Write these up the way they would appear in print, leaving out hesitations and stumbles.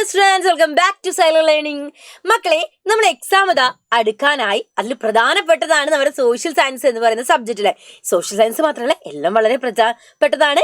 Dear students, welcome back to silent learning. മക്കളെ, നമ്മൾ exam ഇതാ അടുക്കാനായി. അതിൽ പ്രധാനപ്പെട്ടതാണ് നമ്മുടെ സോഷ്യൽ സയൻസ് എന്ന് പറയുന്ന സബ്ജക്റ്റിലെ. സോഷ്യൽ സയൻസ് മാത്രമല്ല, എല്ലാം വളരെ പ്രധാനപ്പെട്ടതാണ്.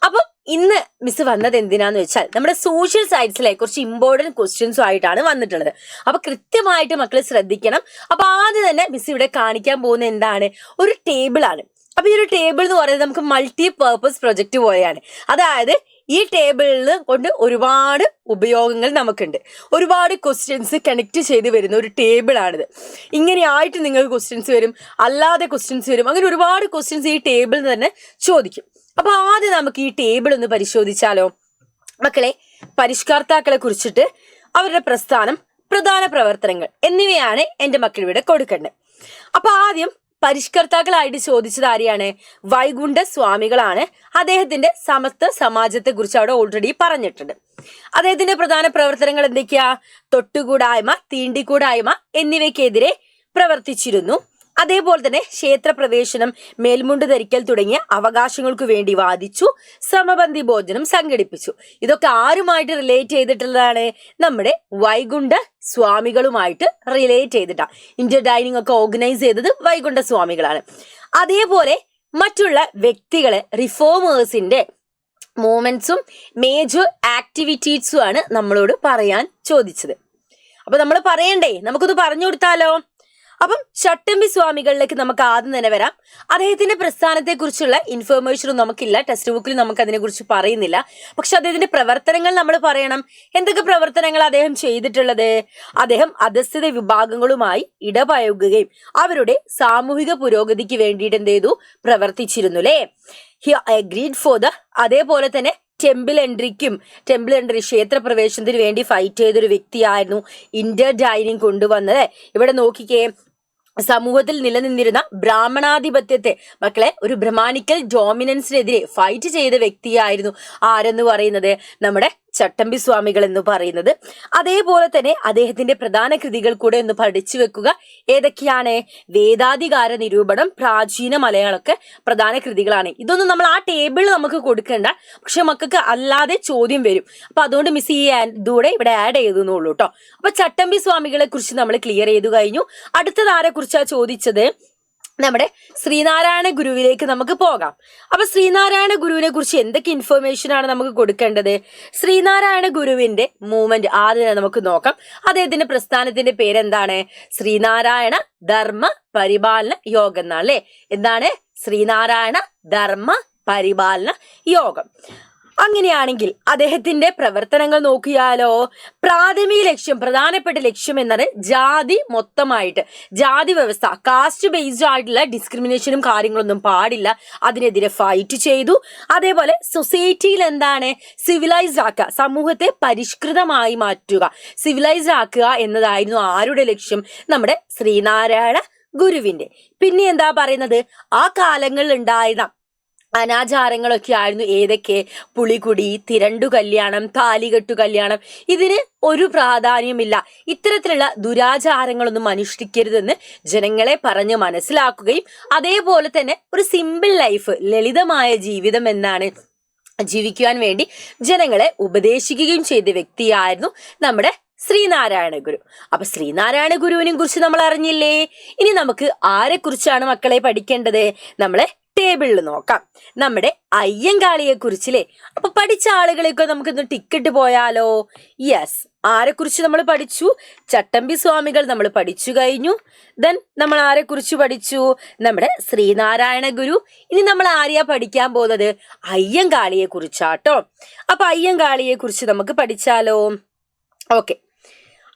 അപ്പം ഇന്ന് മിസ് വന്നത് എന്തിനാന്ന് വെച്ചാൽ നമ്മുടെ സോഷ്യൽ സയൻസിലെ കുറച്ച് ഇമ്പോർട്ടൻറ്റ് ക്വസ്റ്റ്യൻസും ആയിട്ടാണ് വന്നിട്ടുള്ളത്. അപ്പൊ കൃത്യമായിട്ട് മക്കൾ ശ്രദ്ധിക്കണം. അപ്പൊ ആദ്യം തന്നെ മിസ് ഇവിടെ കാണിക്കാൻ പോകുന്ന എന്താണ്, ഒരു ടേബിൾ ആണ്. അപ്പൊ ഈ ഒരു ടേബിൾ എന്ന് പറയുന്നത് നമുക്ക് മൾട്ടി പർപ്പസ് പ്രൊജക്ട് പോലെയാണ്. അതായത് ഈ ടേബിളിൽ കൊണ്ട് ഒരുപാട് ഉപയോഗങ്ങൾ നമുക്കുണ്ട്. ഒരുപാട് ക്വസ്റ്റ്യൻസ് കണക്ട് ചെയ്ത് വരുന്ന ഒരു ടേബിളാണിത്. ഇങ്ങനെയായിട്ട് നിങ്ങൾക്ക് ക്വസ്റ്റ്യൻസ് വരും, അല്ലാതെ ക്വസ്റ്റ്യൻസ് വരും. അങ്ങനെ ഒരുപാട് ക്വസ്റ്റ്യൻസ് ഈ ടേബിളിൽ തന്നെ ചോദിക്കും. അപ്പൊ ആദ്യം നമുക്ക് ഈ ടേബിൾ ഒന്ന് പരിശോധിച്ചാലോ മക്കളെ. പരിഷ്കർത്താക്കളെ കുറിച്ചിട്ട് അവരുടെ പ്രസ്ഥാനം, പ്രധാന പ്രവർത്തനങ്ങൾ എന്നിവയാണ് എൻ്റെ മക്കളിവിടെ കൊടുക്കേണ്ടത്. അപ്പൊ ആദ്യം പരിഷ്കർത്താക്കളായിട്ട് ചോദിച്ചത് ആരെയാണ്? വൈകുണ്ഠ സ്വാമികളാണ്. അദ്ദേഹത്തിന്റെ സമത്വ സമാജത്തെ കുറിച്ച് അവിടെ ഓൾറെഡി പറഞ്ഞിട്ടുണ്ട്. അദ്ദേഹത്തിന്റെ പ്രധാന പ്രവർത്തനങ്ങൾ എന്തൊക്കെയാ? തൊട്ടുകൂടായ്മ, തീണ്ടിക്കൂടായ്മ എന്നിവയ്ക്കെതിരെ പ്രവർത്തിച്ചിരുന്നു. അതേപോലെ തന്നെ ക്ഷേത്രപ്രവേശനം, മേൽമുണ്ട് ധരിക്കൽ തുടങ്ങിയ അവകാശങ്ങൾക്ക് വേണ്ടി വാദിച്ചു. സമപന്തി ഭോജനം സംഘടിപ്പിച്ചു. ഇതൊക്കെ ആരുമായിട്ട് റിലേറ്റ് ചെയ്തിട്ടുള്ളതാണ്? നമ്മുടെ വൈകുണ്ഠ സ്വാമികളുമായിട്ട് റിലേറ്റ് ചെയ്തിട്ടാണ്. ഇന്ത്യൻ ഡൈനിങ് ഒക്കെ ഓർഗനൈസ് ചെയ്തത് വൈകുണ്ഠ സ്വാമികളാണ്. അതേപോലെ മറ്റുള്ള വ്യക്തികളെ, റിഫോമേഴ്സിന്റെ മൂവ്മെന്റ്സും മേജർ ആക്ടിവിറ്റീസും ആണ് നമ്മളോട് പറയാൻ ചോദിച്ചത്. അപ്പൊ നമ്മൾ പറയണ്ടേ? നമുക്കൊന്ന് പറഞ്ഞു കൊടുത്താലോ? അപ്പം ചട്ടമ്പി സ്വാമികളിലേക്ക് നമുക്ക് ആദ്യം തന്നെ വരാം. അദ്ദേഹത്തിന്റെ പ്രസ്ഥാനത്തെ കുറിച്ചുള്ള ഇൻഫർമേഷനും നമുക്കില്ല, ടെക്സ്റ്റ് ബുക്കിൽ നമുക്ക് അതിനെ കുറിച്ച് പറയുന്നില്ല. പക്ഷെ അദ്ദേഹത്തിന്റെ പ്രവർത്തനങ്ങൾ നമ്മൾ പറയണം. എന്തൊക്കെ പ്രവർത്തനങ്ങൾ അദ്ദേഹം ചെയ്തിട്ടുള്ളത്? അദ്ദേഹം അധസ്ഥിത വിഭാഗങ്ങളുമായി ഇടപഴകുകയും അവരുടെ സാമൂഹിക പുരോഗതിക്ക് വേണ്ടിയിട്ട് എന്ത് ചെയ്തു? പ്രവർത്തിച്ചിരുന്നു അല്ലേ? ഹി അഗ്രീഡ് ഫോർ ദ, അതേപോലെ തന്നെ ടെമ്പിൾ എൻട്രി ക്ഷേത്രപ്രവേശനത്തിന് വേണ്ടി ഫൈറ്റ് ചെയ്തൊരു വ്യക്തിയായിരുന്നു. ഇന്ത്യൻ ഡൈനിങ് കൊണ്ടുവന്നത്. ഇവിടെ നോക്കിക്കേ, സമൂഹത്തിൽ നിലനിന്നിരുന്ന ബ്രാഹ്മണാധിപത്യത്തെ, മക്കളെ, ഒരു ബ്രഹ്മാനിക്കൽ ഡോമിനൻസിനെതിരെ ഫൈറ്റ് ചെയ്ത വ്യക്തിയായിരുന്നു ആരെന്ന് പറയുന്നത്? നമ്മുടെ ചട്ടമ്പി സ്വാമികൾ എന്ന് പറയുന്നത്. അതേപോലെ തന്നെ അദ്ദേഹത്തിന്റെ പ്രധാന കൃതികൾ കൂടെ ഒന്ന് പഠിച്ചു വെക്കുക. ഏതൊക്കെയാണ്? വേദാധികാര നിരൂപണം, പ്രാചീന മലയാളമൊക്കെ പ്രധാന കൃതികളാണ്. ഇതൊന്നും നമ്മൾ ആ ടേബിളിൽ നമുക്ക് കൊടുക്കണ്ട, പക്ഷെ മക്കൾക്ക് അല്ലാതെ ചോദ്യം വരും. അപ്പൊ അതുകൊണ്ട് മിസ് ഈ ഇതൂടെ ഇവിടെ ആഡ് ചെയ്തെന്നുള്ളൂ കേട്ടോ. അപ്പൊ ചട്ടമ്പി സ്വാമികളെ കുറിച്ച് നമ്മൾ ക്ലിയർ ചെയ്തു കഴിഞ്ഞു. അടുത്തത് ആരെ കുറിച്ചാണ് ചോദിച്ചത്? നമ്മുടെ ശ്രീനാരായണ ഗുരുവിലേക്ക് നമുക്ക് പോകാം. അപ്പൊ ശ്രീനാരായണ ഗുരുവിനെ കുറിച്ച് എന്തൊക്കെ ഇൻഫർമേഷൻ ആണ് നമുക്ക് കൊടുക്കേണ്ടത്? ശ്രീനാരായണ ഗുരുവിന്റെ മൂവ്മെന്റ് ആദ്യം നമുക്ക് നോക്കാം. അദ്ദേഹത്തിന്റെ പ്രസ്ഥാനത്തിന്റെ പേരെന്താണ്? ശ്രീനാരായണ ധർമ്മ പരിപാലന യോഗം എന്നാണ് അല്ലെ? എന്താണ്? ശ്രീനാരായണ ധർമ്മ പരിപാലന യോഗം. അങ്ങനെയാണെങ്കിൽ അദ്ദേഹത്തിന്റെ പ്രവർത്തനങ്ങൾ നോക്കിയാലോ? പ്രാഥമിക ലക്ഷ്യം, പ്രധാനപ്പെട്ട ലക്ഷ്യം എന്നത് ജാതി മൊത്തമായിട്ട്, ജാതി വ്യവസ്ഥ, കാസ്റ്റ് ബേസ്ഡ് ആയിട്ടുള്ള ഡിസ്ക്രിമിനേഷനും കാര്യങ്ങളൊന്നും പാടില്ല, അതിനെതിരെ ഫൈറ്റ് ചെയ്തു. അതേപോലെ സൊസൈറ്റിയിൽ എന്താണ്? സിവിലൈസ്ഡ് ആക്കുക, സമൂഹത്തെ പരിഷ്കൃതമായി മാറ്റുക, സിവിലൈസ്ഡ് ആക്കുക എന്നതായിരുന്നു ആരുടെ ലക്ഷ്യം? നമ്മുടെ ശ്രീനാരായണ ഗുരുവിന്റെ. പിന്നെ എന്താ പറയുന്നത്? ആ കാലങ്ങളിൽ ഉണ്ടായിരുന്ന അനാചാരങ്ങളൊക്കെ ആയിരുന്നു. ഏതൊക്കെ? പുളികുടി, തിരണ്ടു കല്യാണം, താലികെട്ടു കല്യാണം. ഇതിന് ഒരു പ്രാധാന്യമില്ല. ഇത്തരത്തിലുള്ള ദുരാചാരങ്ങളൊന്നും അനുഷ്ഠിക്കരുതെന്ന് ജനങ്ങളെ പറഞ്ഞ് മനസ്സിലാക്കുകയും അതേപോലെ തന്നെ ഒരു സിമ്പിൾ ലൈഫ്, ലളിതമായ ജീവിതം എന്നാണ് ജീവിക്കുവാൻ വേണ്ടി ജനങ്ങളെ ഉപദേശിക്കുകയും ചെയ്ത വ്യക്തിയായിരുന്നു നമ്മുടെ ശ്രീനാരായണ ഗുരു. അപ്പൊ ശ്രീനാരായണ ഗുരുവിനെ കുറിച്ച് നമ്മൾ അറിഞ്ഞില്ലേ? ഇനി നമുക്ക് ആരെ കുറിച്ചാണ് മക്കളെ പഠിക്കേണ്ടത്? നമ്മളെ ടേബിളിൽ നോക്കാം. നമ്മുടെ അയ്യങ്കാളിയെ കുറിച്ചില്ലേ? അപ്പൊ പഠിച്ച ആളുകളെയൊക്കെ നമുക്കൊന്ന് ടിക്കറ്റ് പോയാലോ? യെസ്, ആരെ കുറിച്ച് നമ്മൾ പഠിച്ചു? ചട്ടമ്പി സ്വാമികൾ നമ്മൾ പഠിച്ചു കഴിഞ്ഞു. ദെൻ നമ്മൾ ആരെ കുറിച്ച് പഠിച്ചു? നമ്മുടെ ശ്രീനാരായണ ഗുരു. ഇനി നമ്മൾ ആരെയാ പഠിക്കാൻ പോകുന്നത്? അയ്യങ്കാളിയെ കുറിച്ചാട്ടോ. അപ്പൊ അയ്യങ്കാളിയെ കുറിച്ച് നമുക്ക് പഠിച്ചാലോ? ഓക്കെ,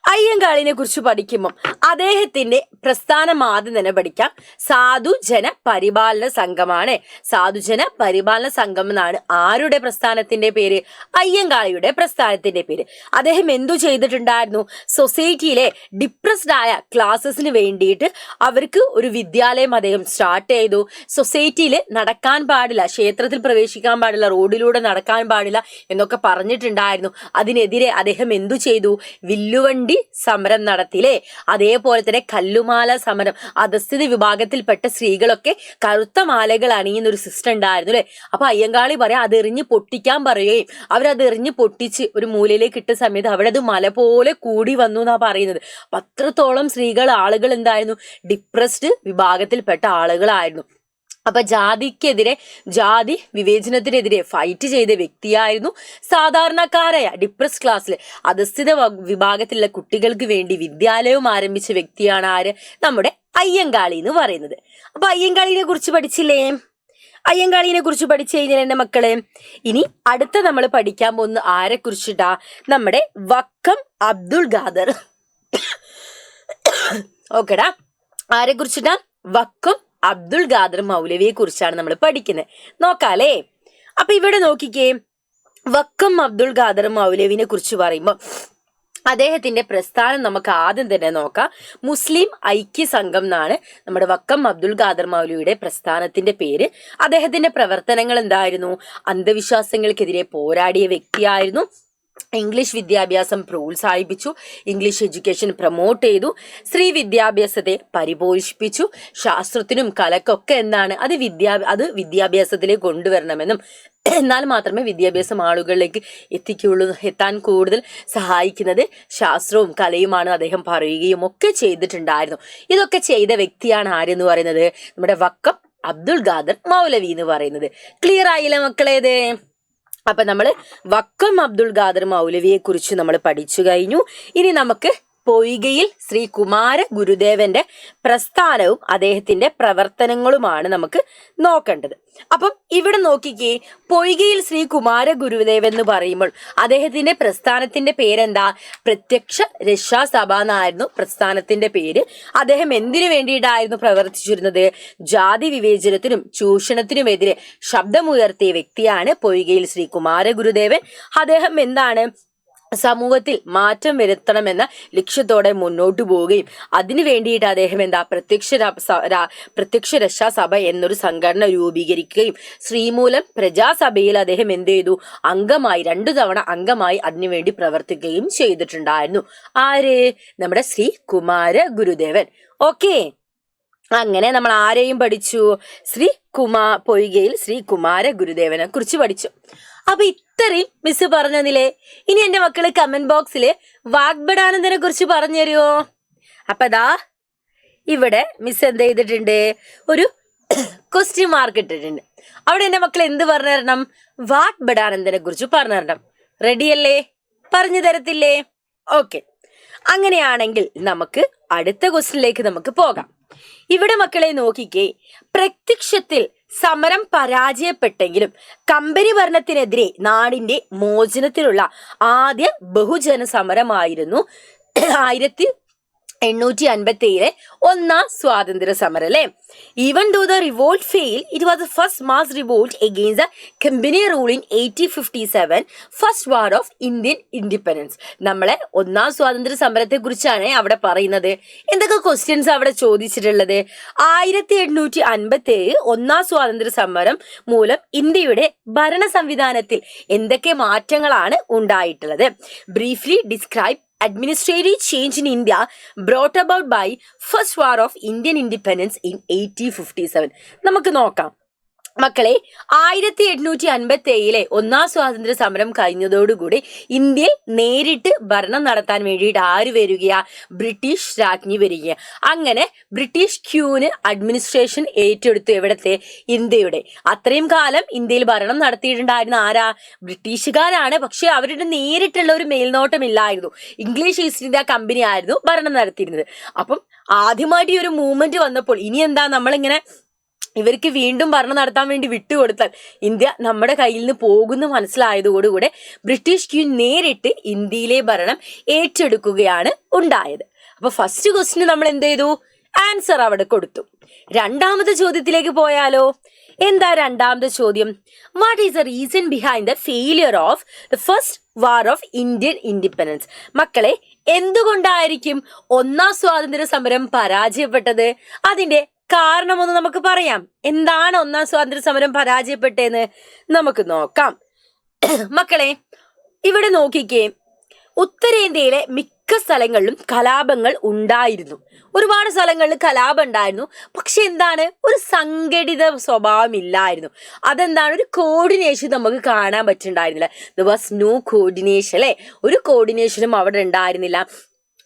അയ്യങ്കാളിനെ കുറിച്ച് പഠിക്കുമ്പോൾ അദ്ദേഹത്തിന്റെ പ്രസ്ഥാനം ആദ്യം തന്നെ പഠിക്കാം. സാധുജന പരിപാലന സംഘമാണ്. സാധുജന പരിപാലന സംഘം എന്നാണ് ആരുടെ പ്രസ്ഥാനത്തിന്റെ പേര്? അയ്യങ്കാളിയുടെ പ്രസ്ഥാനത്തിന്റെ പേര്. അദ്ദേഹം എന്തു ചെയ്തിട്ടുണ്ടായിരുന്നു? സൊസൈറ്റിയിലെ ഡിപ്രസ്ഡ് ആയ ക്ലാസസിന് വേണ്ടിയിട്ട് അവർക്ക് ഒരു വിദ്യാലയം അദ്ദേഹം സ്റ്റാർട്ട് ചെയ്തു. സൊസൈറ്റിയിൽ നടക്കാൻ പാടില്ല, ക്ഷേത്രത്തിൽ പ്രവേശിക്കാൻ പാടില്ല, റോഡിലൂടെ നടക്കാൻ പാടില്ല എന്നൊക്കെ പറഞ്ഞിട്ടുണ്ടായിരുന്നു. അതിനെതിരെ അദ്ദേഹം എന്തു ചെയ്തു? വില്ലുവണ്ടി സമരം നടത്തിയില്ലേ? അതേപോലെ തന്നെ കല്ലുമാല സമരം, അധസ്ഥിത വിഭാഗത്തിൽപ്പെട്ട സ്ത്രീകളൊക്കെ കറുത്ത മാലകൾ അണിയുന്ന ഒരു സിസ്റ്റം ഉണ്ടായിരുന്നു അല്ലെ? അപ്പൊ അയ്യങ്കാളി പറയാം അതെറിഞ്ഞ് പൊട്ടിക്കാൻ പറയുകയും അവരത് എറിഞ്ഞ് പൊട്ടിച്ച് ഒരു മൂലയിലേക്ക് ഇട്ട സമയത്ത് അവിടെ അത് മല പോലെ കൂടി വന്നു എന്നാ പറയുന്നത്. അത്രത്തോളം സ്ത്രീകൾ ആളുകൾ എന്തായിരുന്നു, ഡിപ്രസ്ഡ് വിഭാഗത്തിൽപ്പെട്ട ആളുകളായിരുന്നു. അപ്പൊ ജാതിക്കെതിരെ, ജാതി വിവേചനത്തിനെതിരെ ഫൈറ്റ് ചെയ്ത വ്യക്തിയായിരുന്നു. സാധാരണക്കാരായ ഡിപ്രസ് ക്ലാസ്സിൽ അധസ്ഥിത വിഭാഗത്തിലുള്ള കുട്ടികൾക്ക് വേണ്ടി വിദ്യാലയവും ആരംഭിച്ച വ്യക്തിയാണ് ആര്? നമ്മുടെ അയ്യങ്കാളി എന്ന് പറയുന്നത്. അപ്പൊ അയ്യങ്കാളിനെ കുറിച്ച് പഠിച്ചില്ലേ? അയ്യങ്കാളിനെ കുറിച്ച് പഠിച്ചു കഴിഞ്ഞാൽ എന്റെ മക്കളെ, ഇനി അടുത്ത നമ്മൾ പഠിക്കാൻ പോകുന്ന ആരെ കുറിച്ചിട്ടാ? നമ്മുടെ വക്കം അബ്ദുൾ ഖാദർ. ഓക്കെടാ, ആരെ കുറിച്ചിട്ടാ? വക്കം അബ്ദുൾ ഖാദർ മൗലവിയെ കുറിച്ചാണ് നമ്മൾ പഠിക്കുന്നത്. നോക്കാലേ? അപ്പൊ ഇവിടെ നോക്കിക്കേ, വക്കം അബ്ദുൾ ഖാദർ മൗലവിനെ കുറിച്ച് പറയുമ്പോൾ അദ്ദേഹത്തിന്റെ പ്രസ്ഥാനം നമുക്ക് ആദ്യം തന്നെ നോക്കാം. മുസ്ലിം ഐക്യ സംഘം എന്നാണ് നമ്മുടെ വക്കം അബ്ദുൾ ഖാദർ മൗലവിയുടെ പ്രസ്ഥാനത്തിന്റെ പേര്. അദ്ദേഹത്തിന്റെ പ്രവർത്തനങ്ങൾ എന്തായിരുന്നു? അന്ധവിശ്വാസങ്ങൾക്കെതിരെ പോരാടിയ വ്യക്തിയായിരുന്നു. ഇംഗ്ലീഷ് വിദ്യാഭ്യാസം പ്രോത്സാഹിപ്പിച്ചു, ഇംഗ്ലീഷ് എഡ്യൂക്കേഷൻ പ്രൊമോട്ട് ചെയ്തു, സ്ത്രീ വിദ്യാഭ്യാസത്തെ പരിപോഷിപ്പിച്ചു. ശാസ്ത്രത്തിനും കലക്കൊക്കെ എന്താണ് അത് വിദ്യാഭ്യാസത്തിലേക്ക് കൊണ്ടുവരണമെന്നും എന്നാൽ മാത്രമേ വിദ്യാഭ്യാസം ആളുകളിലേക്ക് എത്താൻ കൂടുതൽ സഹായിക്കുന്നത് ശാസ്ത്രവും കലയുമാണ് അദ്ദേഹം പറയുകയും ഒക്കെ ചെയ്തിട്ടുണ്ടായിരുന്നു. ഇതൊക്കെ ചെയ്ത വ്യക്തിയാണ് ആരെന്ന് പറയുന്നത്? നമ്മുടെ വക്കം അബ്ദുൾ ഖാദർ മൗലവി എന്ന് പറയുന്നത്. ക്ലിയർ ആയില്ലേ മക്കളേത്? അപ്പൊ നമ്മൾ വക്കം അബ്ദുൾ ഖാദർ മൗലവിയെ കുറിച്ച് നമ്മൾ പഠിച്ചു കഴിഞ്ഞു. ഇനി നമുക്ക് പൊയ്കയിൽ ശ്രീ കുമാര ഗുരുദേവന്റെ പ്രസ്ഥാനവും അദ്ദേഹത്തിന്റെ പ്രവർത്തനങ്ങളുമാണ് നമുക്ക് നോക്കേണ്ടത്. അപ്പം ഇവിടെ നോക്കിക്കേ, പൊയ്കയിൽ ശ്രീ കുമാര ഗുരുദേവൻ എന്ന് പറയുമ്പോൾ അദ്ദേഹത്തിന്റെ പ്രസ്ഥാനത്തിന്റെ പേരെന്താ? പ്രത്യക്ഷ രക്ഷാസഭ എന്നായിരുന്നു പ്രസ്ഥാനത്തിന്റെ പേര്. അദ്ദേഹം എന്തിനു വേണ്ടിയിട്ടായിരുന്നു പ്രവർത്തിച്ചിരുന്നത്? ജാതി വിവേചനത്തിനും ചൂഷണത്തിനുമെതിരെ ശബ്ദമുയർത്തിയ വ്യക്തിയാണ് പൊയ്കയിൽ ശ്രീ കുമാര ഗുരുദേവൻ. അദ്ദേഹം എന്താണ്? സമൂഹത്തിൽ മാറ്റം വരുത്തണമെന്ന ലക്ഷ്യത്തോടെ മുന്നോട്ടു പോവുകയും അതിനു വേണ്ടിയിട്ട് അദ്ദേഹം എന്താ പ്രത്യക്ഷ രക്ഷാസഭ എന്നൊരു സംഘടന രൂപീകരിക്കുകയും ശ്രീമൂലം പ്രജാസഭയിൽ അദ്ദേഹം എന്ത് ചെയ്തു? അംഗമായി, 2 തവണ അംഗമായി അതിനുവേണ്ടി പ്രവർത്തിക്കുകയും ചെയ്തിട്ടുണ്ടായിരുന്നു. ആര്? നമ്മുടെ ശ്രീ കുമാര ഗുരുദേവൻ. ഓക്കെ, അങ്ങനെ നമ്മൾ ആരെയും പഠിച്ചു? പൊയ്കയിൽ ശ്രീ കുമാര ഗുരുദേവനെ കുറിച്ച് പഠിച്ചു. അപ്പൊ ഇത്രയും മിസ് പറഞ്ഞതില്ലേ? ഇനി എന്റെ മക്കള് കമന്റ് ബോക്സില് വാഗ്ബടാനന്ദനെ കുറിച്ച് പറഞ്ഞു തരുമോ? അപ്പൊ ദാ ഇവിടെ മിസ് എന്ത് ചെയ്തിട്ടുണ്ട്? ഒരു ക്വസ്റ്റ്യൻ മാർക്ക് ഇട്ടിട്ടുണ്ട്. അവിടെ എന്റെ മക്കൾ എന്ത് പറഞ്ഞു തരണം? വാഗ്ബടാനന്ദനെ കുറിച്ച് പറഞ്ഞു തരണം. റെഡിയല്ലേ? പറഞ്ഞു തരത്തില്ലേ? ഓക്കെ, അങ്ങനെയാണെങ്കിൽ നമുക്ക് അടുത്ത ക്വസ്റ്റ്യനിലേക്ക് നമുക്ക് പോകാം. ഇവിടെ മക്കളെ നോക്കിക്കേ, പ്രത്യക്ഷത്തിൽ സമരം പരാജയപ്പെട്ടെങ്കിലും കമ്പനി ഭരണത്തിനെതിരെ നാടിന്റെ മോചനത്തിനുള്ള ആദ്യ ബഹുജന സമരമായിരുന്നു 1857 ഒന്നാം സ്വാതന്ത്ര്യ സമരം അല്ലെ? Even though the revolt fail, it was the first mass revolt against the company rule in 1857, first war of Indian independence. നമ്മളെ ഒന്നാം സ്വാതന്ത്ര്യ സമരത്തെ കുറിച്ചാണ് അവിടെ പറയുന്നത്. എന്തൊക്കെ ക്വസ്റ്റ്യൻസ് അവിടെ ചോദിച്ചിട്ടുള്ളത്? 1857 ഒന്നാം സ്വാതന്ത്ര്യ സമരം മൂലം ഇന്ത്യയുടെ ഭരണ സംവിധാനത്തിൽ എന്തൊക്കെ മാറ്റങ്ങളാണ് ഉണ്ടായിട്ടുള്ളത്? Briefly describe administrative change in India brought about by first war of Indian independence in 1857. നമുക്ക് നോക്കാം മക്കളെ. 1857 ഒന്നാം സ്വാതന്ത്ര്യ സമരം കഴിഞ്ഞതോടുകൂടി ഇന്ത്യയിൽ നേരിട്ട് ഭരണം നടത്താൻ വേണ്ടിയിട്ട് ആര് വരികയാ? ബ്രിട്ടീഷ് രാജ്ഞി വരിക. അങ്ങനെ ബ്രിട്ടീഷ് ക്യൂന് അഡ്മിനിസ്ട്രേഷൻ ഏറ്റെടുത്തു. എവിടത്തെ? ഇന്ത്യയുടെ. അത്രയും കാലം ഇന്ത്യയിൽ ഭരണം നടത്തിയിട്ടുണ്ടായിരുന്ന ആരാ? ബ്രിട്ടീഷുകാരാണ്. പക്ഷെ അവരുടെ നേരിട്ടുള്ള ഒരു മേൽനോട്ടമില്ലായിരുന്നു. ഇംഗ്ലീഷ് ഈസ്റ്റ് ഇന്ത്യ കമ്പനി ആയിരുന്നു ഭരണം നടത്തിയിരുന്നത്. അപ്പം ആദ്യമായിട്ട് ഈ ഒരു മൂവ്മെന്റ് വന്നപ്പോൾ ഇനി എന്താ, നമ്മളിങ്ങനെ ഇവർക്ക് വീണ്ടും ഭരണം നടത്താൻ വേണ്ടി വിട്ടുകൊടുത്താൽ ഇന്ത്യ നമ്മുടെ കയ്യിൽ നിന്ന് പോകുന്നു മനസ്സിലായതോടുകൂടെ ബ്രിട്ടീഷ് ക്യൂൻ നേരിട്ട് ഇന്ത്യയിലെ ഭരണം ഏറ്റെടുക്കുകയാണ് ഉണ്ടായത്. അപ്പൊ ഫസ്റ്റ് ക്വസ്റ്റിന് നമ്മൾ എന്ത് ചെയ്തു? ആൻസർ അവിടെ കൊടുത്തു. രണ്ടാമത്തെ ചോദ്യത്തിലേക്ക് പോയാലോ? എന്താ രണ്ടാമത്തെ ചോദ്യം? What is the reason behind the failure of the first war of Indian independence? മക്കളെ, എന്തുകൊണ്ടായിരിക്കും ഒന്നാം സ്വാതന്ത്ര്യ സമരം പരാജയപ്പെട്ടത്? അതിന്റെ കാരണമൊന്ന് നമുക്ക് പറയാം. എന്താണ് ഒന്നാം സ്വാതന്ത്ര്യ സമരം പരാജയപ്പെട്ടതെന്ന് നമുക്ക് നോക്കാം. മക്കളെ, ഇവിടെ നോക്കിക്കേ, ഉത്തരേന്ത്യയിലെ മിക്ക മിക്ക സ്ഥലങ്ങളിലും കലാപങ്ങൾ ഉണ്ടായിരുന്നു. ഒരുപാട് സ്ഥലങ്ങളിൽ കലാപം ഉണ്ടായിരുന്നു. പക്ഷെ എന്താണ്, ഒരു സംഘടിത സ്വഭാവം ഇല്ലായിരുന്നു. അതെന്താണ്, ഒരു കോർഡിനേഷൻ നമുക്ക് കാണാൻ പറ്റുന്നുണ്ടായിരുന്നില്ല. ദർ വാസ് നോ കോർഡിനേഷൻ അല്ലെ, ഒരു കോർഡിനേഷനും അവിടെ ഉണ്ടായിരുന്നില്ല.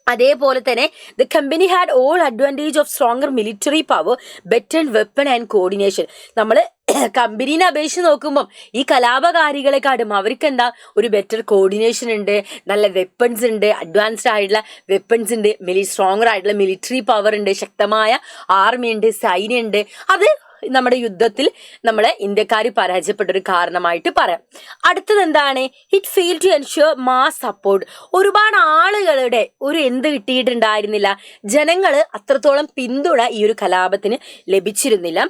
അതേപോലെ തന്നെ the company had all advantage of stronger military power, better weapon and coordination. നമ്മൾ കമ്പനീനെ അപേക്ഷിച്ച് നോക്കുമ്പം ഈ കലാപകാരികളെക്കാട്ടും അവർക്ക് എന്താ, ഒരു ബെറ്റർ കോർഡിനേഷൻ ഉണ്ട്, നല്ല വെപ്പൺസ് ഉണ്ട്, അഡ്വാൻസ്ഡ് ആയിട്ടുള്ള വെപ്പൺസ് ഉണ്ട്, സ്ട്രോങ്ങർ ആയിട്ടുള്ള മിലിറ്ററി പവർ ഉണ്ട്, ശക്തമായ ആർമി ഉണ്ട്, സൈന്യം ഉണ്ട്. അത് നമ്മുടെ യുദ്ധത്തിൽ നമ്മളെ ഇന്ത്യക്കാർ പരാജയപ്പെട്ട ഒരു കാരണമായിട്ട് പറയാം. അടുത്തത് എന്താണ്, it fail to ensure mass support. ഒരുപാട് ആളുകളുടെ ഒരു എന്ത് കിട്ടിയിട്ടുണ്ടായിരുന്നില്ല, ജനങ്ങൾ അത്രത്തോളം പിന്തുണ ഈ ഒരു കലാപത്തിന് ലഭിച്ചിരുന്നില്ല.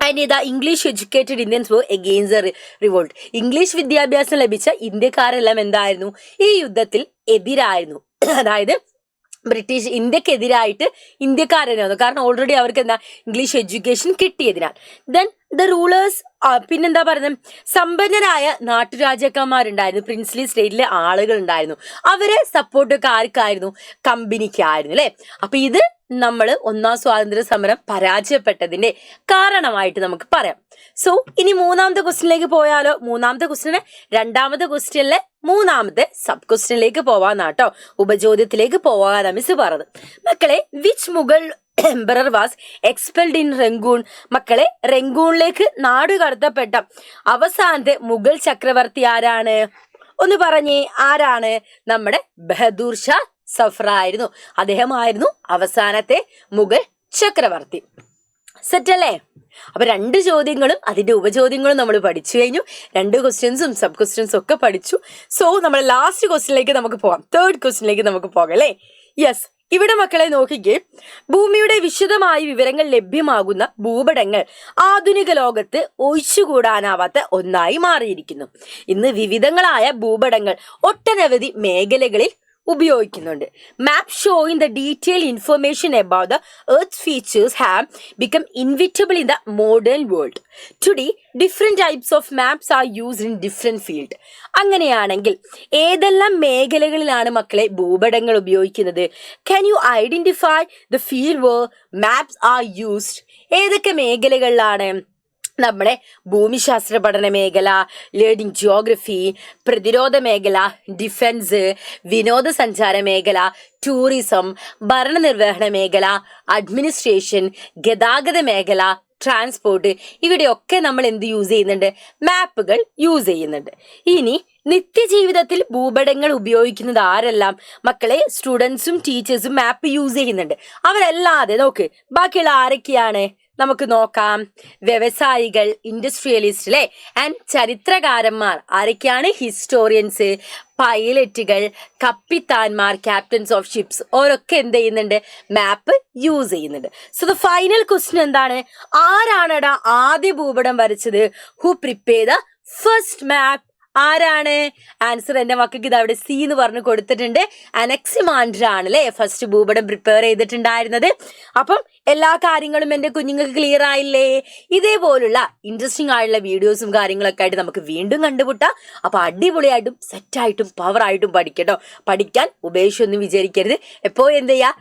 ആൻഡ് ഇതാ English educated Indians were against the revolt. English വിദ്യാഭ്യാസം ലഭിച്ച ഇന്ത്യക്കാരെല്ലാം എന്തായിരുന്നു, ഈ യുദ്ധത്തിൽ എതിരായിരുന്നു. അതായത് ബ്രിട്ടീഷ് ഇന്ത്യക്കെതിരായിട്ട് ഇന്ത്യക്കാരനെ വന്നു. കാരണം ഓൾറെഡി അവർക്ക് എന്താ, ഇംഗ്ലീഷ് എഡ്യൂക്കേഷൻ കിട്ടിയതിനാൽ. ദെൻ ദ റൂളേഴ്സ്, പിന്നെന്താ പറയുന്നത്, സമ്പന്നരായ നാട്ടുരാജാക്കന്മാരുണ്ടായിരുന്നു, പ്രിൻസ്ലി സ്റ്റേറ്റിലെ ആളുകൾ ഉണ്ടായിരുന്നു. അവരെ സപ്പോർട്ടൊക്കെ ആർക്കായിരുന്നു, കമ്പനിക്കായിരുന്നു അല്ലെ. അപ്പൊ ഇത് നമ്മൾ ഒന്നാം സ്വാതന്ത്ര്യ സമരം പരാജയപ്പെട്ടതിന്റെ കാരണമായിട്ട് നമുക്ക് പറയാം. സോ ഇനി മൂന്നാമത്തെ ക്വസ്റ്റ്യനിലേക്ക് പോയാലോ. മൂന്നാമത്തെ ക്വസ്റ്റ്യന് രണ്ടാമത്തെ ക്വസ്റ്റ്യനിലെ മൂന്നാമത്തെ സബ് ക്വസ്റ്റ്യനിലേക്ക് പോവാന്നാട്ടോ, ഉപചോദ്യത്തിലേക്ക് പോവാനാ മിസ് പറഞ്ഞത്. മക്കളെ, which Mughal emperor was expelled in Rangoon. മക്കളെ, റംഗൂണിലേക്ക് നാട് കടത്തപ്പെട്ട അവസാനത്തെ മുഗൾ ചക്രവർത്തി ആരാണ്, ഒന്ന് പറഞ്ഞേ, ആരാണ്? നമ്മുടെ ബഹദൂർ ഷാ സഫർ ആയിരുന്നു. അദ്ദേഹമായിരുന്നു അവസാനത്തെ മുഗൾ ചക്രവർത്തി. സെറ്റ് അല്ലേ? അപ്പൊ രണ്ട് ചോദ്യങ്ങളും അതിന്റെ ഉപചോദ്യങ്ങളും നമ്മൾ പഠിച്ചു കഴിഞ്ഞു. രണ്ട് ക്വസ്റ്റ്യൻസും സബ് ക്വസ്റ്റ്യൻസും ഒക്കെ പഠിച്ചു. സോ നമ്മൾ ലാസ്റ്റ് ക്വസ്റ്റ്യനിലേക്ക് നമുക്ക് പോകാം, തേർഡ് ക്വസ്റ്റ്യനിലേക്ക് നമുക്ക് പോകാം അല്ലേ. യെസ്, ഇവിടെ മക്കളെ നോക്കിക്കേ, ഭൂമിയുടെ വിശദമായ വിവരങ്ങൾ ലഭ്യമാകുന്ന ഭൂപടങ്ങൾ ആധുനിക ലോകത്ത് ഒഴിച്ചുകൂടാനാവാത്ത ഒന്നായി മാറിയിരിക്കുന്നു. ഇന്ന് വിവിധങ്ങളായ ഭൂപടങ്ങൾ ഒട്ടനവധി മേഖലകളിൽ ഉപയോഗിക്കുന്നുണ്ട്. Map showing the detail information about the earth features have become inevitable in the modern world. Today different types of maps are used in different field. അങ്ങനെയാണെങ്കിൽ ഏതെല്ലാം മേഖലകളിലാണ് മക്കളെ ഭൂപടങ്ങൾ ഉപയോഗിക്കുന്നത്? Can you identify the field where maps are used? ഏതൊക്കെ മേഖലകളിലാണ്? നമ്മുടെ ഭൂമിശാസ്ത്ര പഠന മേഖല, ലേണിംഗ് ജിയോഗ്രഫി, പ്രതിരോധ മേഖല, ഡിഫൻസ്, വിനോദസഞ്ചാര മേഖല, ടൂറിസം, ഭരണനിർവഹണ മേഖല, അഡ്മിനിസ്ട്രേഷൻ, ഗതാഗത മേഖല, ട്രാൻസ്പോർട്ട്. ഇവിടെയൊക്കെ നമ്മൾ എന്ത് യൂസ് ചെയ്യുന്നുണ്ട്? മാപ്പുകൾ യൂസ് ചെയ്യുന്നുണ്ട്. ഇനി നിത്യജീവിതത്തിൽ ഭൂപടങ്ങൾ ഉപയോഗിക്കുന്നത് ആരെല്ലാം? മക്കളെ, സ്റ്റുഡൻസും ടീച്ചേഴ്സും മാപ്പ് യൂസ് ചെയ്യുന്നുണ്ട്. അവരല്ലാതെ നോക്ക്, ബാക്കിയുള്ള ആരൊക്കെയാണ്? നമുക്ക് നോക്കാം. വ്യവസായികൾ, ഇൻഡസ്ട്രിയലിസ്റ്റ് അല്ലെ, ആൻഡ് ചരിത്രകാരന്മാർ ആരൊക്കെയാണ്? ഹിസ്റ്റോറിയൻസ്, പൈലറ്റുകൾ, കപ്പിത്താന്മാർ, ക്യാപ്റ്റൻസ് ഓഫ് ഷിപ്സ്, ഓരൊക്കെ എന്ത് ചെയ്യുന്നുണ്ട്? മാപ്പ് യൂസ് ചെയ്യുന്നുണ്ട്. സോ ദ ഫൈനൽ ക്വസ്റ്റ്യൻ എന്താണ്? ആരാണടാ ആദ്യ ഭൂപടം വരച്ചത്? ഹു പ്രിപ്പയർ ദ ഫസ്റ്റ് മാപ്പ്? ആരാണ്? ആൻസർ എന്റെ മക്കൾക്ക് ഇത് അവിടെ സി എന്ന് പറഞ്ഞു കൊടുത്തിട്ടുണ്ട്. അനക്സിമാൻഡർ ആണ് അല്ലെ ഫസ്റ്റ് ഭൂപടം പ്രിപ്പയർ ചെയ്തിട്ടുണ്ടായിരുന്നത്. അപ്പം എല്ലാ കാര്യങ്ങളും എന്റെ കുഞ്ഞുങ്ങൾക്ക് ക്ലിയർ ആയില്ലേ? ഇതേപോലുള്ള ഇൻട്രസ്റ്റിംഗ് ആയിട്ടുള്ള വീഡിയോസും കാര്യങ്ങളൊക്കെ ആയിട്ട് നമുക്ക് വീണ്ടും കണ്ടുമുട്ടാം. അപ്പൊ അടിപൊളിയായിട്ടും സെറ്റായിട്ടും പവറായിട്ടും പഠിക്കട്ടോ. പഠിക്കാൻ ഉപേക്ഷയൊന്നും വിചാരിക്കരുത്. എപ്പോഴും എന്ത് ചെയ്യാ?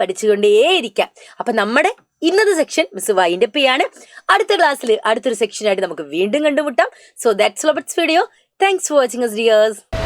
പഠിച്ചുകൊണ്ടേയിരിക്കാം. അപ്പൊ നമ്മുടെ ഇന്നത്തെ സെക്ഷൻ മിസ് വൈൻഡപ്പ് ചെയ്യാണ്. അടുത്ത ക്ലാസ്സിൽ അടുത്തൊരു സെക്ഷനായിട്ട് നമുക്ക് വീണ്ടും കണ്ടുമുട്ടാം. So that's all about this video. Thanks for watching us dears.